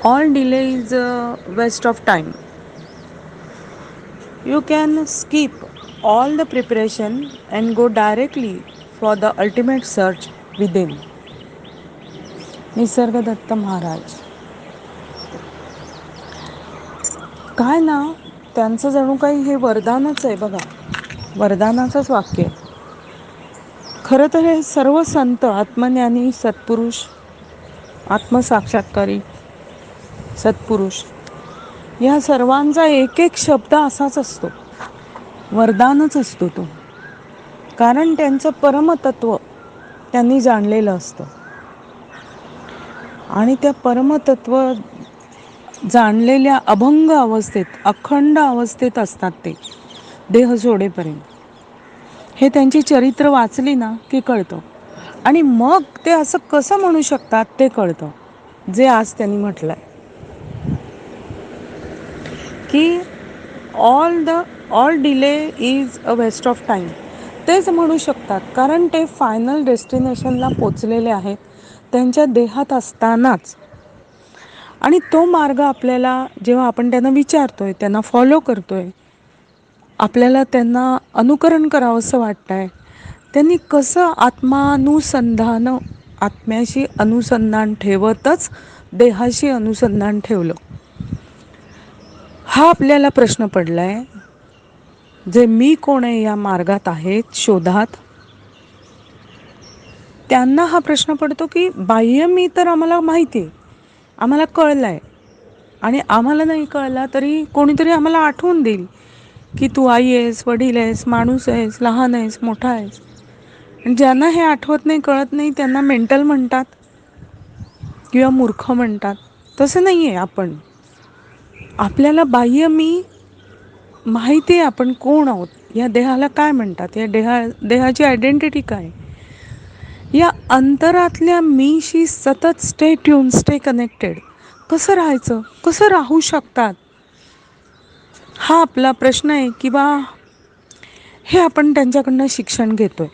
All delay is a waste of time. You can skip all the preparation and go directly for the ultimate search within. निसर्गदत्त महाराज. काय ना, त्यांचं जणू काही हे वरदानच आहे बघा. वरदानाचंच वाक्य आहे. खरं तर हे सर्व संत, आत्मज्ञानी, सत्पुरुष, आत्मसाक्षात्कारी सत्पुरुष या सर्वांचा एक एक शब्द असाच असतो, वरदानच असतो तो. कारण त्यांचं परमतत्व त्यांनी जाणलेलं असतं आणि त्या परमतत्व जाणलेल्या अभंग अवस्थेत, अखंड अवस्थेत असतात ते देह सोडेपर्यंत. हे त्यांची चरित्र वाचली ना की कळतं. आणि मग ते असं कसं म्हणू शकतात ते कळतं, जे आज त्यांनी म्हटलंय की all delay is a waste of time. तेच म्हणू शकतात कारण ते फायनल डेस्टिनेशनला पोचलेले आहेत त्यांच्या देहात असतानाच. आणि तो मार्ग आपल्याला जेव्हा आपण त्यांना विचारतोय, त्यांना फॉलो करतोय, आपल्याला त्यांना अनुकरण करावंसं वाटतंय, त्यांनी कसं आत्मानुसंधान, आत्म्याशी अनुसंधान ठेवतच देहाशी अनुसंधान ठेवलं, हा आपल्याला प्रश्न पडलाय. जे मी कोण आहे या मार्गात आहेत शोधात, त्यांना हा प्रश्न पडतो की बाह्य मी तर आम्हाला माहिती आहे, आम्हाला कळलं आहे. आणि आम्हाला नाही कळला तरी कोणीतरी आम्हाला आठवून देईल की तू आई आहेस, वडील आहेस, माणूस आहेस, लहान आहेस, मोठा आहेस. आणि ज्यांना हे आठवत नाही, कळत नाही, त्यांना मेंटल म्हणतात किंवा मूर्ख म्हणतात. तसं नाही आहे आपण. आपल्याला बाह्य मी माहिती आहे, आपण कोण आहोत, या देहाला काय म्हणतात, या देहाची आयडेंटिटी काय. या अंतरातल्या मीशी सतत स्टे ट्यून, स्टे कनेक्टेड कसं राहायचं, कसं राहू शकतात, हा आपला प्रश्न आहे. किंवा हे आपण त्यांच्याकडनं शिक्षण घेतोय.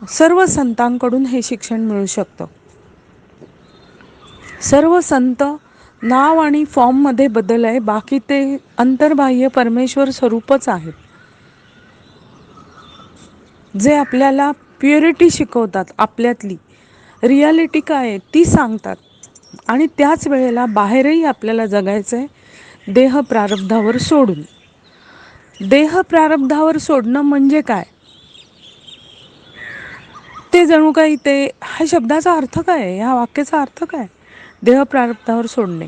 सर्व संतांकडून हे शिक्षण मिळू शकतं. सर्व संत नाव आणि फॉर्ममध्ये बदल आहे, बाकी ते अंतर्बाह्य परमेश्वर स्वरूपच आहेत, जे आपल्याला प्युरिटी शिकवतात, आपल्यातली रियालिटी काय आहे ती सांगतात. आणि त्याच वेळेला बाहेरही आपल्याला जगायचं आहे देह प्रारब्धावर सोडून. देह प्रारब्धावर सोडणं म्हणजे काय, ते जणू काही ते ह्या शब्दाचा अर्थ काय आहे, ह्या वाक्याचा अर्थ काय. देह प्रारब्धावर सोडणे.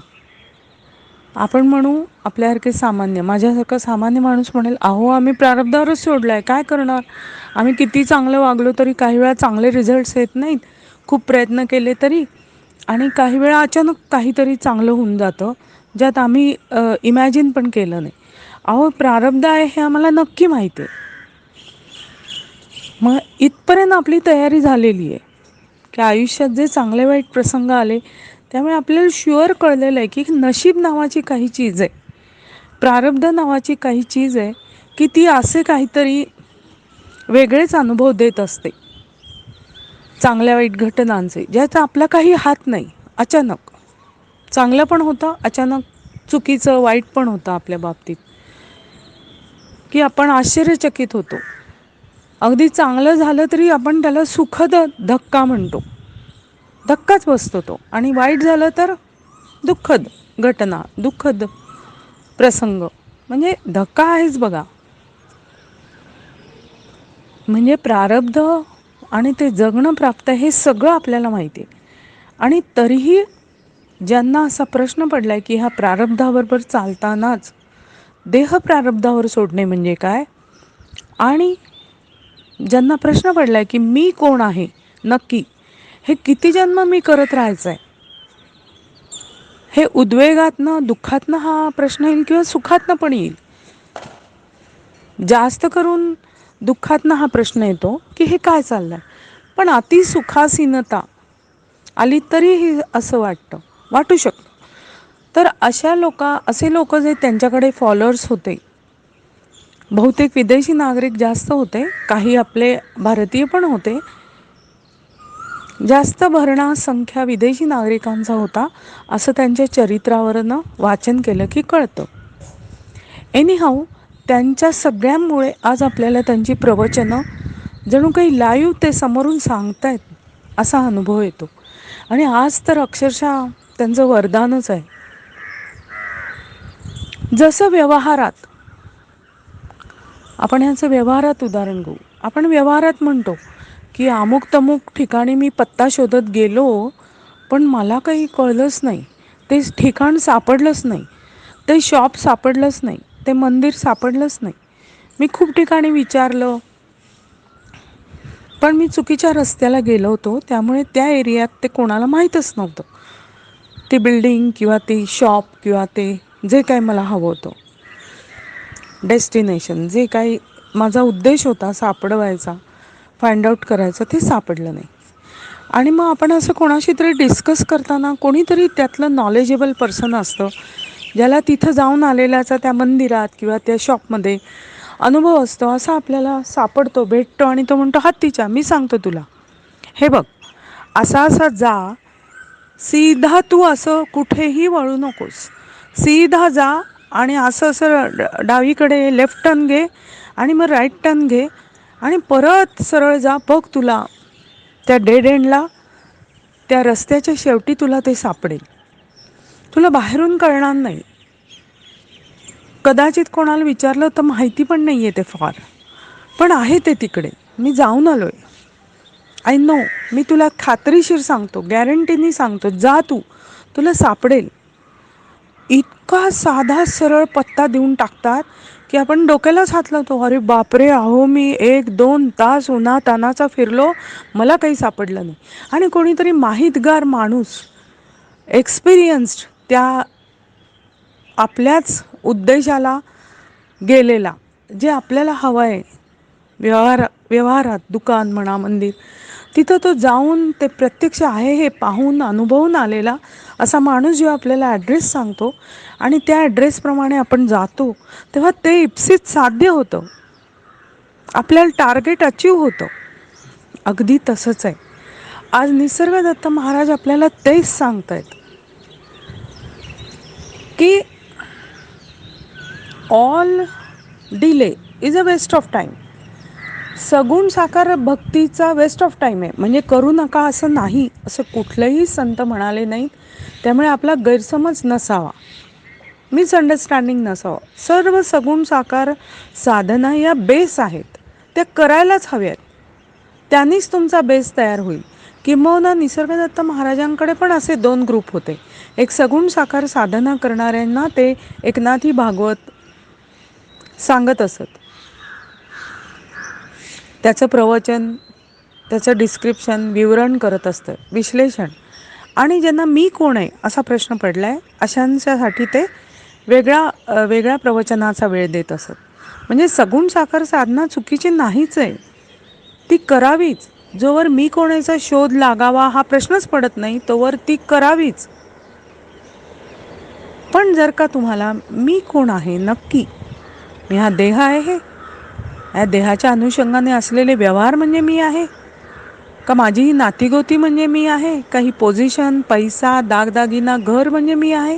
आपण म्हणू आपल्यासारखे सामान्य, माझ्यासारखा सामान्य माणूस म्हणेल, अहो आम्ही प्रारब्धावरच सोडलाय, काय करणार, आम्ही किती चांगलं वागलो तरी काही वेळा चांगले रिझल्ट्स येत नाहीत, खूप प्रयत्न केले तरी, आणि काही वेळा अचानक काहीतरी चांगलं होऊन जातं ज्यात आम्ही इमॅजिन पण केलं नाही. अहो प्रारब्ध आहे हे आम्हाला नक्की माहिती आहे. मग इथपर्यंत आपली तयारी झालेली आहे की आयुष्यात जे चांगले वाईट प्रसंग आले त्यामुळे आपल्याला शुअर कळलेलं आहे की नशीब नावाची काही चीज आहे, प्रारब्ध नावाची काही चीज आहे की ती असे काहीतरी वेगळेच अनुभव देत असते, चांगल्या वाईट घटनांचे, ज्याचा आपला काही हात नाही. अचानक चांगलं पण होतं, अचानक चुकीचं वाईट पण होतं आपल्या बाबतीत, की आपण आश्चर्यचकित होतो. अगदी चांगलं झालं तरी आपण त्याला सुखद धक्का म्हणतो, धक्काच बसतो तो. आणि वाईट झालं तर दुःखद घटना, दुःखद प्रसंग, म्हणजे धक्का आहेच बघा. म्हणजे प्रारब्ध आणि ते जगणं प्राप्त हे सगळं आपल्याला माहिती आहे. आणि तरीही ज्यांना असा प्रश्न पडलाय की ह्या प्रारब्धाबरोबर चालतानाच देह प्रारब्धावर सोडणे म्हणजे काय, आणि ज्यांना प्रश्न पडलाय की मी कोण आहे नक्की, हे किती जन्म मी करत राहायचं आहे, हे उद्वेगातनं, दुःखातनं हा प्रश्न येईल किंवा सुखातनं पण येईल. जास्त करून दुःखातनं हा प्रश्न येतो की हे काय चाललंय. पण अतिसुखासीनता आली तरीही असं वाटू शकतं. तर असे लोक जे त्यांच्याकडे फॉलोअर्स होते, बहुतेक विदेशी नागरिक जास्त होते, काही आपले भारतीय पण होते, जास्त भरणा संख्या विदेशी नागरिकांचा होता असं त्यांच्या चरित्रावरनं वाचन केलं की कळतं. एनीहाऊ, त्यांच्या सगळ्यांमुळे आज आपल्याला त्यांची प्रवचनं जणू काही लाईव्ह ते समोरून सांगतायत असा अनुभव येतो. आणि आज तर अक्षरशः त्यांचं वरदानच आहे. जसं व्यवहारात, आपण ह्याचं व्यवहारात उदाहरण घेऊ. आपण व्यवहारात म्हणतो की अमुक तमुक ठिकाणी मी पत्ता शोधत गेलो, पण मला काही कळलंच नाही, ते ठिकाण सापडलंच नाही, ते शॉप सापडलंच नाही, ते मंदिर सापडलंच नाही. मी खूप ठिकाणी विचारलं, पण मी चुकीच्या रस्त्याला गेलो होतो, त्यामुळे त्या एरियात ते कोणाला माहीतच नव्हतं, ती बिल्डिंग किंवा ती शॉप किंवा ते जे काही मला हवं होतं, डेस्टिनेशन, जे काही माझा उद्देश होता सापडवायचा, फाइंड आउट करायचं, ते सापडलं नाही. आणि मग आपण असं कोणाशी तरी डिस्कस करताना कोणीतरी त्यातलं नॉलेजेबल पर्सन असतं, ज्याला तिथं जाऊन आलेल्याचा त्या मंदिरात किंवा त्या शॉपमध्ये अनुभव असतो, असा आपल्याला सापडतो, भेटतो. आणि तो म्हणतो, हत्तीच्या, मी सांगतो तुला, हे बघ, असा असा जा, सीधा तू असं कुठेही वळू नकोस, सीधा जा आणि असं असं डावीकडे लेफ्ट टर्न घे आणि मग राईट टर्न घे आणि परत सरळ जा, बघ तुला त्या डेड एंडला, त्या रस्त्याच्या शेवटी तुला ते सापडेल. तुला बाहेरून कळणार नाही. कदाचित कोणाला विचारलं तर माहिती पण नाही आहे ते फार, पण आहे ते तिकडे. मी जाऊन आलो आहे, आय नो. मी तुला खात्रीशीर सांगतो, गॅरंटीनी सांगतो, जा तू, तुला सापडेल. इतका साधा सरळ पत्ता देऊन टाकतात की आपण डोक्यालाच हात लावतो, अरे बापरे, अहो मी 1-2 तास उन्हातानाचा फिरलो, मला काही सापडलं नाही. आणि कोणीतरी माहितगार माणूस, एक्सपिरियन्स्ड, त्या आपल्याच उद्देशाला गेलेला, जे आपल्याला हवं आहे, व्यवहारात, दुकान म्हणा, मंदिर, तिथं तो जाऊन ते प्रत्यक्ष आहे हे पाहून अनुभवून आलेला असा माणूस जेव्हा आपल्याला ॲड्रेस सांगतो आणि त्या ॲड्रेसप्रमाणे आपण जातो, तेव्हा ते इप्सित साध्य होतं, आपल्याला टार्गेट अचीव होतं. अगदी तसंच आहे आज निसर्गदत्त महाराज आपल्याला तेच सांगतायत की all delay is a waste of time. सगुण साकार भक्तीचा वेस्ट ऑफ टाईम आहे, म्हणजे करू नका असं नाही, असं कुठलेही संत म्हणाले नाहीत. त्यामुळे आपला गैरसमज नसावा, मिसअंडरस्टँडिंग नसावं. सर्व सगुण साकार साधना या बेस आहेत, त्या करायलाच हव्यात, त्यांनीच तुमचा बेस तयार होईल. किंबहुना निसर्गदत्त महाराजांकडे पण असे 2 ग्रुप होते. एक सगुण साकार साधना करणाऱ्यांना ते एकनाथी भागवत सांगत असत, त्याचं प्रवचन, त्याचं डिस्क्रिप्शन, विवरण करत असतं, विश्लेषण. आणि ज्यांना मी कोण आहे असा प्रश्न पडला आहे, अशांच्यासाठी ते वेगळ्या प्रवचनाचा वेळ देत असत. म्हणजे सगुण साकार साधना चुकीची नाहीच आहे, ती करावीच. जोवर मी कोणाचा शोध लागावा हा प्रश्नच पडत नाही, तोवर ती करावीच. पण जर का तुम्हाला मी कोण आहे नक्की, मी हा देह आहे, या देहाच्या अनुषंगाने असलेले व्यवहार म्हणजे मी आहे का, माझी ही नातीगोती म्हणजे मी आहे, काही पोझिशन, पैसा, दागदागिना, घर म्हणजे मी आहे.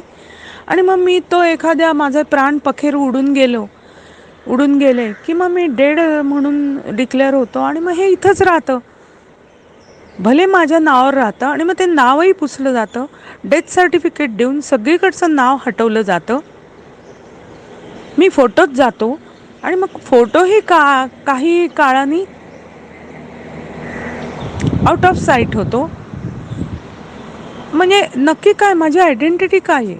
आणि मग मी तो एखाद्या, माझे प्राण पखेर उडून गेले की मग मी डेड म्हणून डिक्लेअर होतो आणि मग हे इथंच राहतं, भले माझ्या नावावर राहतं आणि मग ते नावही पुसलं जातं, डेथ सर्टिफिकेट देऊन सगळीकडचं नाव हटवलं जातं. मी फोटोच जातो आणि मग फोटोही काही काळाने आउट ऑफ साईट होतो. म्हणजे नक्की काय, माझी आयडेंटिटी काय आहे,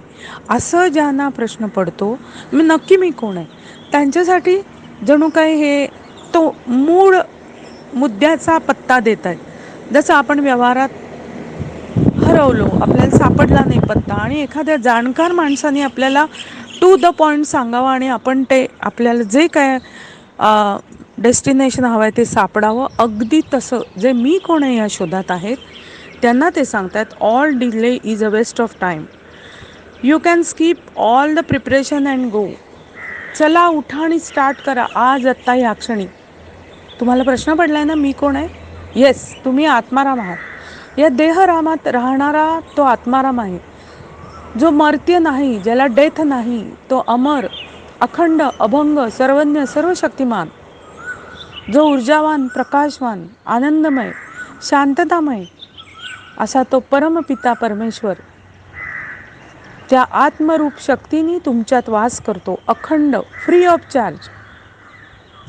असं ज्यांना प्रश्न पडतो, मी कोण आहे, त्यांच्यासाठी जणू काय हे तो मूळ मुद्द्याचा पत्ता देत आहेत. जसं आपण व्यवहारात हरवलो, आपल्याला सापडला नाही पत्ता, आणि एखाद्या जाणकार माणसाने आपल्याला टू द पॉईंट सांगावं आणि आपण ते आपल्याला जे काय डेस्टिनेशन हवं आहे ते सापडावं. अगदी तसं जे मी कोण आहे या शोधात आहेत त्यांना ते सांगतात, all delay is a waste of time. You can skip all the preparation and go. चला, उठा आणि स्टार्ट करा आज, आत्ता, या क्षणी. तुम्हाला प्रश्न पडलाय ना, मी कोण आहे? येस, तुम्ही आत्माराम आहात. या देहरामात राहणारा तो आत्माराम आहे, जो मर्त्य नाही, ज्याला डेथ नाही, तो अमर, अखंड, अभंग, सर्वज्ञ, सर्व शक्तिमान, जो ऊर्जावान, प्रकाशवान, आनंदमय, शांततामय असा तो परमपिता परमेश्वर त्या आत्मरूप शक्तीने तुमच्यात वास करतो, अखंड, फ्री ऑफ चार्ज,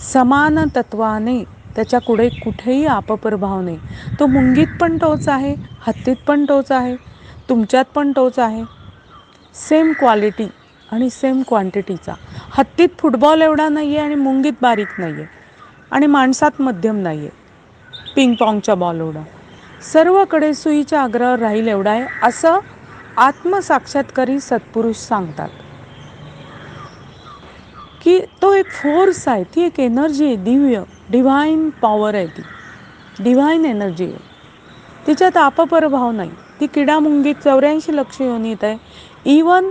समान तत्वाने, त्याच्या पुढे कुठेही आपपर नाही. तो मुंगीत पण तोच आहे, हत्तीत पण तोच आहे, तुमच्यात पण तोच आहे. सेम क्वालिटी आणि सेम क्वांटिटीचा. हत्तीत फुटबॉल एवढा नाही आहे आणि मुंगीत बारीक नाही आहे आणि माणसात मध्यम नाही आहे, पिंगपॉंगच्या बॉल एवढा. सर्वकडे सुईच्या आग्रहावर राहील एवढा आहे, असं आत्मसाक्षात्कारी सत्पुरुष सांगतात. की तो एक फोर्स आहे, ती एक एनर्जी आहे, दिव्य डिव्हाइन पॉवर आहे, ती डिव्हाइन एनर्जी आहे. तिच्यात आपपर भाव नाही. ती किडामुंगीत 84 लक्ष योनीत आहे. इवन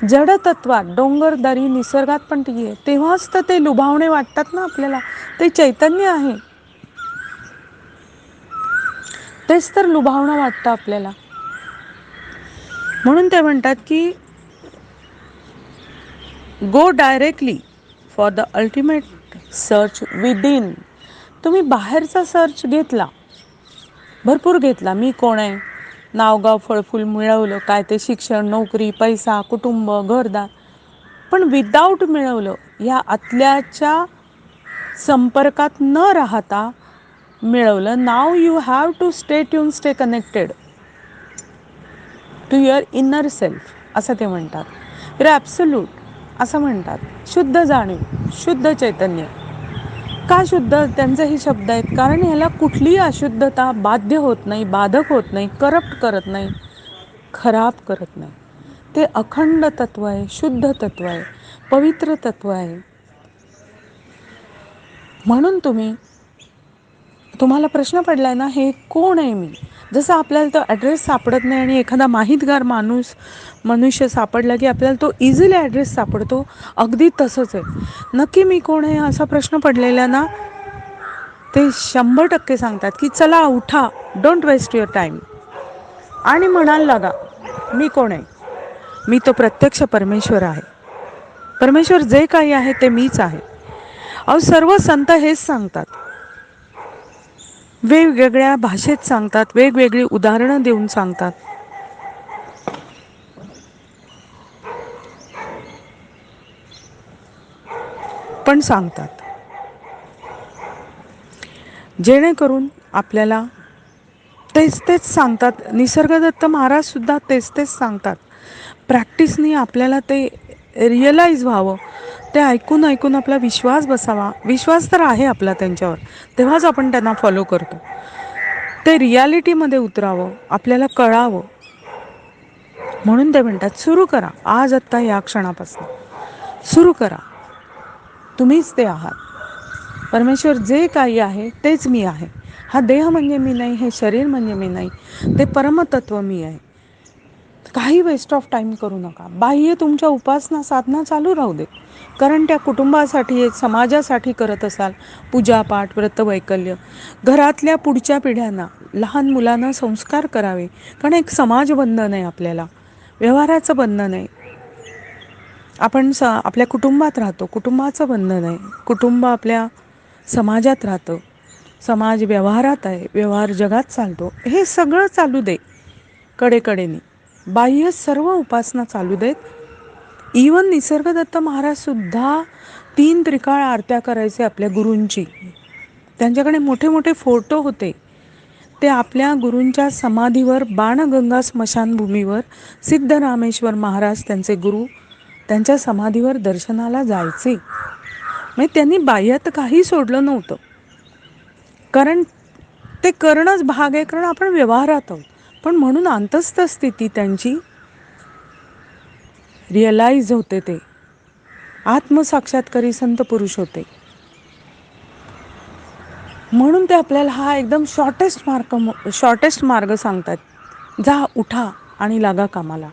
जडतत्वात, डोंगरदरी, निसर्गात पण ती आहे. तेव्हाच तर ते लुभावणे वाटतात ना आपल्याला. ते चैतन्य आहे, तेच तर लुभावणं वाटतं आपल्याला. म्हणून ते म्हणतात की go directly for the ultimate search within. तुम्ही बाहेरचा सर्च घेतला, भरपूर घेतला, मी कोण आहे, नावगाव फळफूल मिळवलं, काय ते शिक्षण, नोकरी, पैसा, कुटुंब, घरदार, पण विदाऊट मिळवलं, या आतल्याच्या संपर्कात न राहता मिळवलं. Now you have to stay tune, stay connected to your inner self, असं ते म्हणतात. युअर ॲब्सोल्यूट असं म्हणतात. शुद्ध जाणीव, शुद्ध चैतन्य. का शुद्ध, त्यांचेही शब्द आहेत, कारण ह्याला कुठलीही अशुद्धता बाध्य होत नाही, बाधक होत नाही, करप्ट करत नाही, खराब करत नाही. ते अखंड तत्व आहे, शुद्ध तत्व आहे, पवित्र तत्व आहे. म्हणून तुम्हाला प्रश्न पडलाय ना, हे कोण आहे मी. जसं आपल्याला तो ॲड्रेस सापडत नाही आणि एखादा माहितगार मनुष्य सापडला की आपल्याला तो इझिली ॲड्रेस सापडतो, अगदी तसंच आहे. नक्की मी कोण आहे असा प्रश्न पडलेला ना, ते 100% सांगतात की चला उठा, डोंट वेस्ट युअर टाईम आणि म्हणायला लागा, मी कोण आहे. मी तो प्रत्यक्ष परमेश्वर आहे. परमेश्वर जे काही आहे ते मीच आहे. अहो, सर्व संत हेच सांगतात, वेगवेगळ्या भाषेत सांगतात, वेगवेगळी उदाहरणं देऊन सांगतात. पण सांगतात जेणेकरून आपल्याला तेच सांगतात. निसर्गदत्त महाराज सुद्धा तेच सांगतात. प्रॅक्टिसनी आपल्याला ते रिअलाइज व्हावं, ते ऐकून आपला विश्वास बसावा. विश्वास तर आहे आपला त्यांच्यावर, तेव्हाच आपण त्यांना फॉलो करतो. ते रियालिटीमध्ये उतरावं, आपल्याला कळावं. म्हणून ते म्हणतात सुरू करा, आज आत्ता या क्षणापासून सुरू करा. तुम्हीच ते आहात. परमेश्वर जे काही आहे तेच मी आहे. हा देह म्हणजे मी नाही, हे शरीर म्हणजे मी नाही, ते परमतत्व मी आहे. काही वेस्ट ऑफ टाईम करू नका. बाह्य तुमच्या उपासना साधना चालू राहू दे, कारण त्या कुटुंबासाठी, समाजासाठी करत असाल, पूजापाठ, व्रतवैकल्य, घरातल्या पुढच्या पिढ्यांना, लहान मुलांना संस्कार करावे, कारण एक समाज बंधन आहे आपल्याला, व्यवहाराचं बंधन आहे. आपण आपल्या कुटुंबात राहतो, कुटुंबाचं बंधन आहे. कुटुंब आपल्या समाजात राहतं, समाज व्यवहारात आहे, व्यवहार जगात चालतो. हे सगळं चालू दे कडेकडेनी, बाह्य सर्व उपासना चालू देत. इवन निसर्गदत्त महाराज सुद्धा 3 त्रिकाळ आरत्या करायचे आपल्या गुरूंची. त्यांच्याकडे मोठे मोठे फोटो होते. ते आपल्या गुरूंच्या समाधीवर, बाणगंगा स्मशानभूमीवर, सिद्धरामेश्वर महाराज त्यांचे गुरु, त्यांच्या समाधीवर दर्शनाला जायचे. म्हणजे त्यांनी बाह्यात काही सोडलं नव्हतं, कारण ते करणंच भाग आहे, कारण आपण व्यवहारात आहोत. पण म्हणून अंतस्थ स्थिती त्यांची रिअलाइज होते, ते आत्मसाक्षात्कारी संत पुरुष होते. म्हणून ते आपल्याला हा एकदम शॉर्टेस्ट मार्ग सांगतात. जा, उठा आणि लागा कामाला.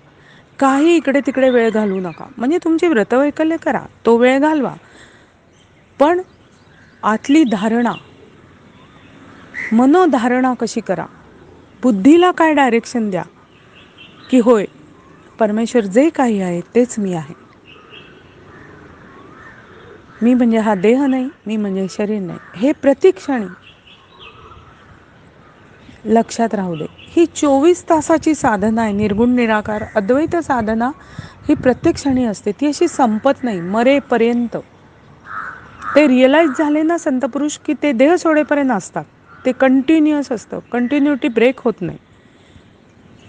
काही इकडे तिकडे वेळ घालवू नका. म्हणजे तुमची व्रतवैकल्य करा, तो वेळ घालवा, पण आतली धारणा मनोधारणा कशी करा, बुद्धीला काय डायरेक्शन द्या की होय परमेश्वर जे काही आहे तेच मी आहे. मी म्हणजे हा देह नाही, मी म्हणजे शरीर नाही, हे प्रतिक्षणी लक्षात राहू दे. ही 24 तासाची साधना आहे. निर्गुण निराकार अद्वैत साधना ही प्रत्येक क्षणी असते. ती अशी संपत नाही मरेपर्यंत. ते रिअलाइज झाले ना संतपुरुष की ते देह सोडेपर्यंत असतात. ते कंटिन्युअस असतं, कंटिन्युटी ब्रेक होत नाही.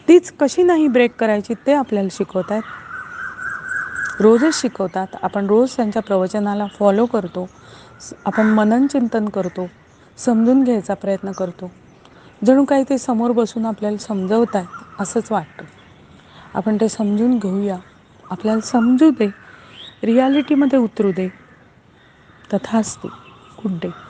तीच कशी नाही ब्रेक करायची ते आपल्याला शिकवत आहेत. रोजच शिकवतात. आपण रोज त्यांच्या प्रवचनाला फॉलो करतो, आपण मनन चिंतन करतो, समजून घ्यायचा प्रयत्न करतो. जणू काही ते समोर बसून आपल्याला समजवत आहेत असंच वाटतं. आपण ते समजून घेऊया, आपल्याला समजू दे, रियालिटीमध्ये उतरू दे. तथास्तु. Good day.